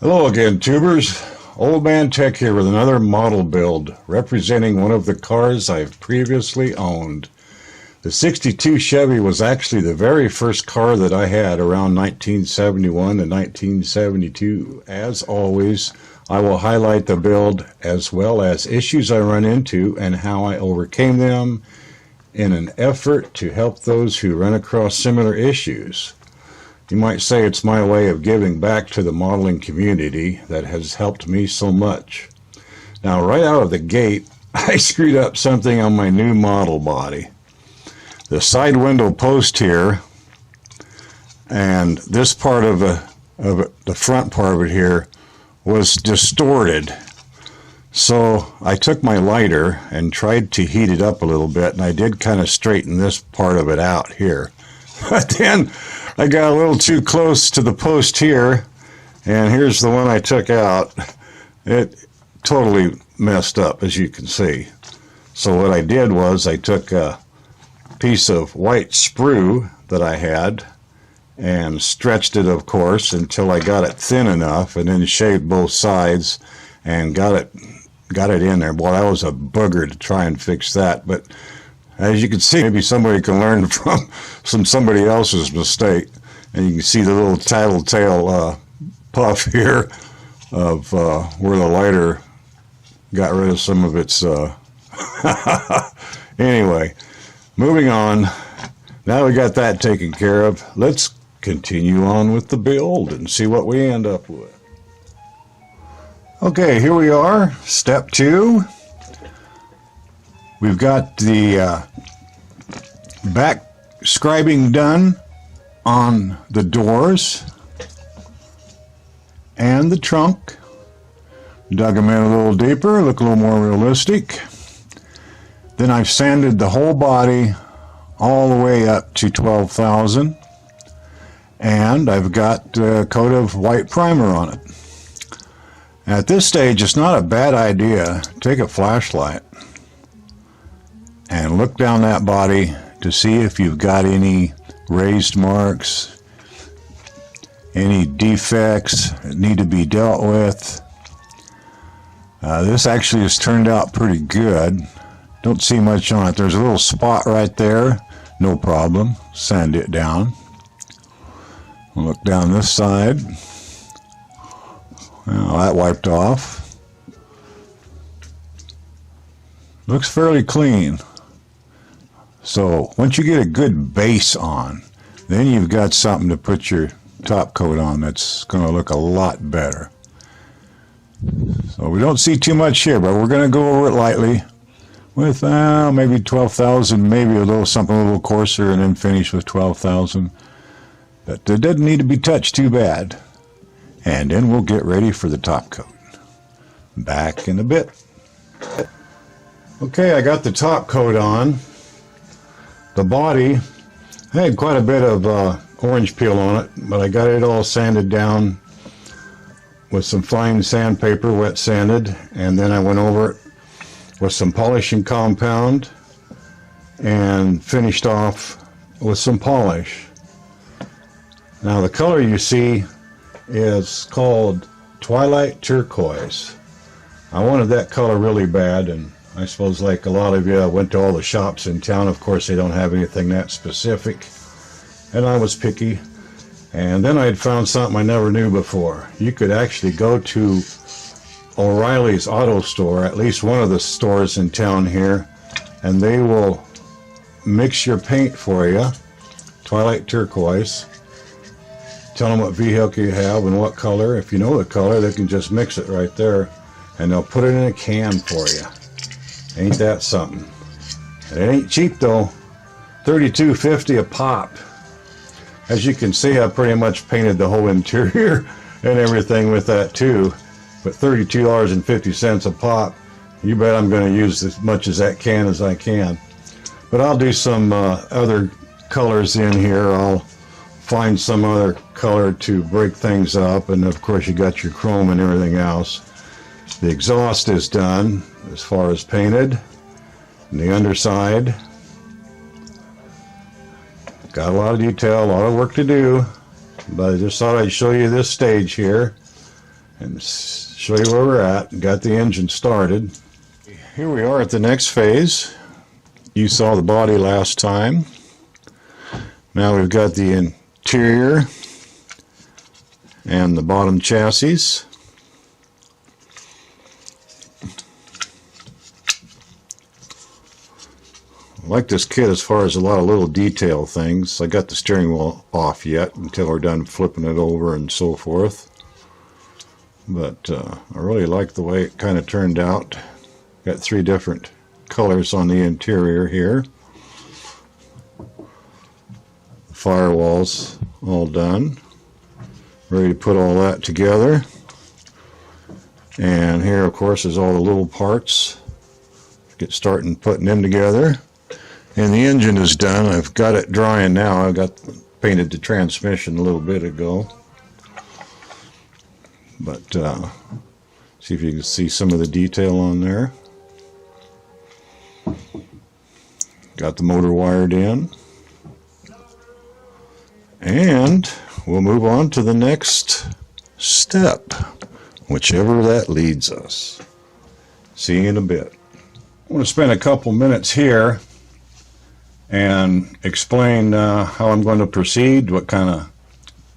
Hello again, tubers. Old Man Tech here with another model build representing one of the cars I've previously owned. The 62 Chevy was actually the very first car that I had around 1971 to 1972. As always, I will highlight the build as well as issues I run into and how I overcame them in an effort to help those who run across similar issues. You might say it's my way of giving back to the modeling community that has helped me so much. Now, right out of the gate, I screwed up something on my new model body. The side window post here and this part of the front part of it here was distorted. So I took my lighter and tried to heat it up a little bit, and I did kind of straighten this part of it out here. But then I got a little too close to the post here, and here's the one I took out. It totally messed up, as you can see. So what I did was I took a piece of white sprue that I had and stretched it, of course, until I got it thin enough, and then shaved both sides and got it in there. Boy, that was a booger to try and fix that, but as you can see, maybe somebody can learn from somebody else's mistake. And you can see the little tattletale puff here of where the lighter got rid of some of its... Anyway, moving on. Now we got that taken care of. Let's continue on with the build and see what we end up with. Okay, here we are. Step 2. We've got the back scribing done on the doors and the trunk. Dug them in a little deeper, look a little more realistic. Then I've sanded the whole body all the way up to 12,000, and I've got a coat of white primer on it. At this stage, it's not a bad idea. Take a flashlight and look down that body to see if you've got any raised marks, any defects that need to be dealt with. This actually has turned out pretty good. Don't see much on it. There's a little spot right there. No problem. Sand it down. We'll look down this side. Well, that wiped off. Looks fairly clean. So once you get a good base on, then you've got something to put your top coat on that's going to look a lot better. So we don't see too much here, but we're going to go over it lightly with maybe 12,000, maybe something a little coarser, and then finish with 12,000. But it doesn't need to be touched too bad. And then we'll get ready for the top coat. Back in a bit. Okay, I got the top coat on. The body had quite a bit of orange peel on it, but I got it all sanded down with some fine sandpaper, wet sanded, and then I went over it with some polishing compound and finished off with some polish. Now the color you see is called Twilight Turquoise. I wanted that color really bad, and I suppose like a lot of you, I went to all the shops in town. Of course, they don't have anything that specific, and I was picky. And then I had found something I never knew before. You could actually go to O'Reilly's Auto Store, at least one of the stores in town here, and they will mix your paint for you, Twilight Turquoise. Tell them what vehicle you have and what color. If you know the color, they can just mix it right there, and they'll put it in a can for you. Ain't that something? It ain't cheap though. $32.50 a pop. As you can see, I pretty much painted the whole interior and everything with that too. But $32.50 a pop. You bet I'm going to use as much as that can as I can. But I'll do some other colors in here. I'll find some other color to break things up, and of course you got your chrome and everything else. The exhaust is done as far as painted. And the underside, got a lot of detail, a lot of work to do, but I just thought I'd show you this stage here. and show you where we're at. Got the engine started. Here we are at the next phase. You saw the body last time. Now we've got the interior and the bottom chassis. I like this kit as far as a lot of little detail things. I got the steering wheel off yet until we're done flipping it over and so forth. But I really like the way it kind of turned out. Got 3 different colors on the interior here. The firewall's all done. Ready to put all that together. And here, of course, is all the little parts. Get starting putting them together. And the engine is done. I've got it drying now. I got painted the transmission a little bit ago. But see if you can see some of the detail on there. Got the motor wired in. And we'll move on to the next step, whichever that leads us. See you in a bit. I want to spend a couple minutes here and explain how I'm going to proceed, what kind of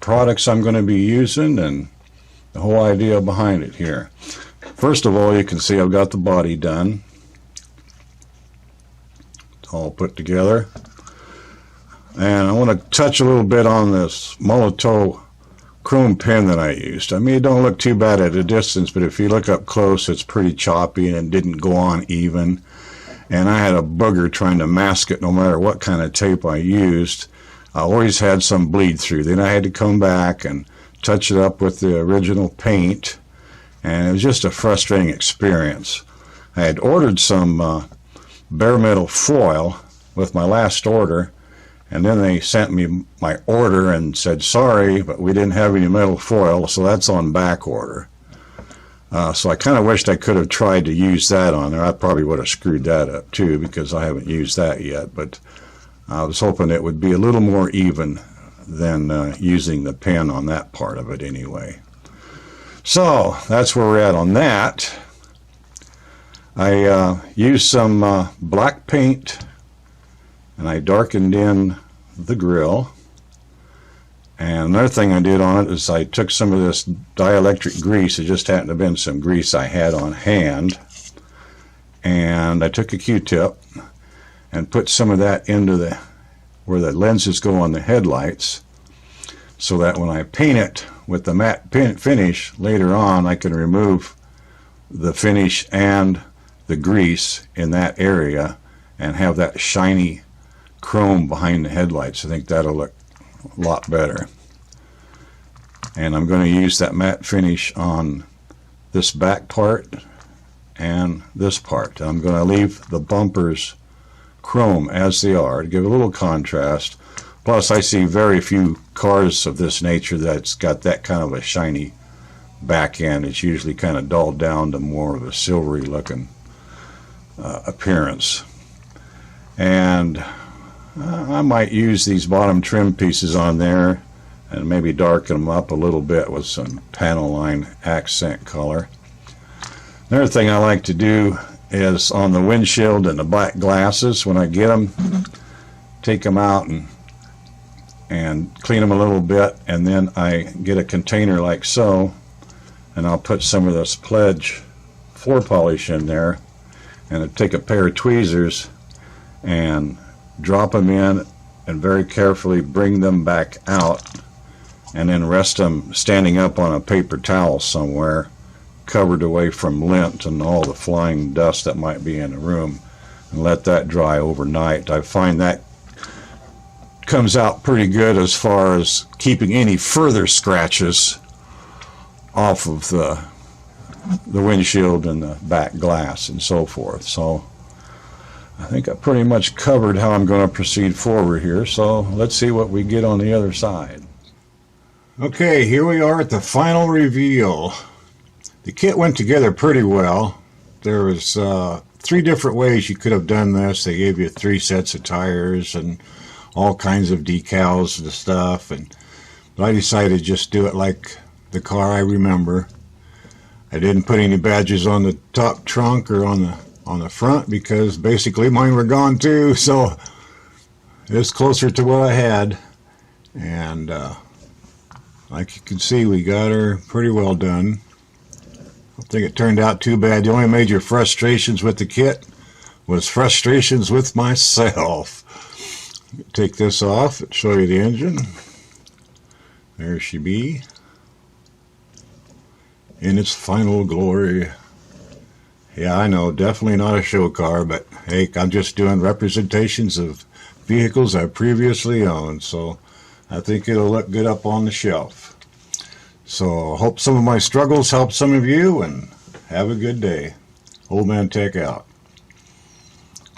products I'm going to be using, and the whole idea behind it here. First of all, you can see I've got the body done. It's all put together. And I want to touch a little bit on this Molotow chrome pen that I used. I mean, it don't look too bad at a distance, but if you look up close, it's pretty choppy and it didn't go on even. And I had a booger trying to mask it no matter what kind of tape I used. I always had some bleed through. Then I had to come back and touch it up with the original paint, and it was just a frustrating experience. I had ordered some bare metal foil with my last order, and then they sent me my order and said, sorry, but we didn't have any metal foil, so that's on back order. So I kind of wished I could have tried to use that on there. I probably would have screwed that up too, because I haven't used that yet, but I was hoping it would be a little more even than using the pen on that part of it anyway. So that's where we're at on that. I used some black paint and I darkened in the grill. And another thing I did on it is I took some of this dielectric grease. It just happened to have been some grease I had on hand. And I took a Q-tip and put some of that into where the lenses go on the headlights, so that when I paint it with the matte finish later on, I can remove the finish and the grease in that area and have that shiny chrome behind the headlights. I think that'll look a lot better. And I'm going to use that matte finish on this back part and this part. I'm going to leave the bumpers chrome as they are to give a little contrast. Plus, I see very few cars of this nature that's got that kind of a shiny back end. It's usually kind of dulled down to more of a silvery looking appearance. And I might use these bottom trim pieces on there and maybe darken them up a little bit with some panel line accent color. Another thing I like to do is on the windshield and the black glasses, when I get them, take them out and clean them a little bit, and then I get a container like so, and I'll put some of this Pledge floor polish in there, and I take a pair of tweezers and drop them in and very carefully bring them back out, and then rest them standing up on a paper towel somewhere, covered away from lint and all the flying dust that might be in the room, and let that dry overnight. I find that comes out pretty good as far as keeping any further scratches off of the windshield and the back glass and so forth. So I think I pretty much covered how I'm going to proceed forward here, so let's see what we get on the other side. Okay, here we are at the final reveal. The kit went together pretty well. There was 3 different ways you could have done this. They gave you 3 sets of tires and all kinds of decals and stuff, but I decided to just do it like the car I remember. I didn't put any badges on the top trunk or on the front because basically mine were gone too, so it's closer to what I had. And like you can see, we got her pretty well done. I don't think it turned out too bad. The only major frustrations with the kit was frustrations with myself. Take this off and show you the engine. There she be in its final glory. Yeah, I know, definitely not a show car, but hey, I'm just doing representations of vehicles I previously owned, so I think it'll look good up on the shelf. So I hope some of my struggles help some of you, and have a good day. Old Man Tech out.